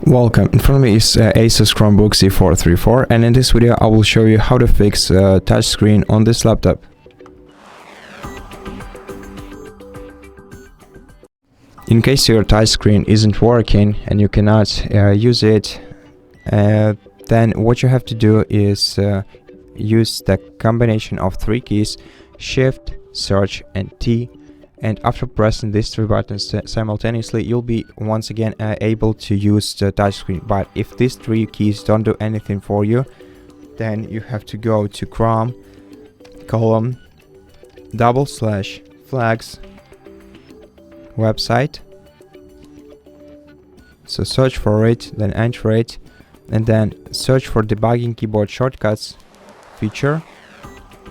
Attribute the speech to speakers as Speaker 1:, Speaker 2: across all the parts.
Speaker 1: Welcome, in front of me is ASUS Chromebook C434, and in this video I will show you how to fix touchscreen on this laptop. In case your touchscreen isn't working and you cannot use it, then what you have to do is use the combination of three keys: Shift, Search and T. And after pressing these three buttons simultaneously, you'll be once again able to use the touchscreen. But if these three keys don't do anything for you, then you have to go to Chrome, column, / flags, website. So search for it, then enter it, and then search for debugging keyboard shortcuts feature.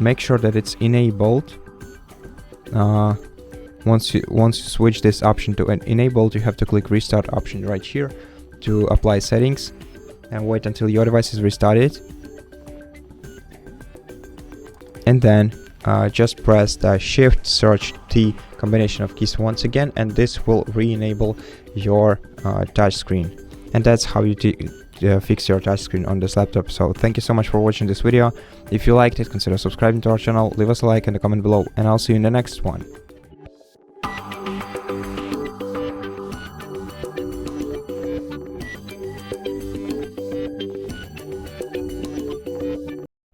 Speaker 1: Make sure that it's enabled. Once you switch this option to enabled, you have to click restart option right here to apply settings and wait until your device is restarted, and then just press the Shift, Search, T combination of keys once again, and this will re-enable your touchscreen. And that's how you fix your touchscreen on this laptop. So thank you so much for watching this video. If you liked it, consider subscribing to our channel, leave us a like and a comment below, and I'll see you in the next one.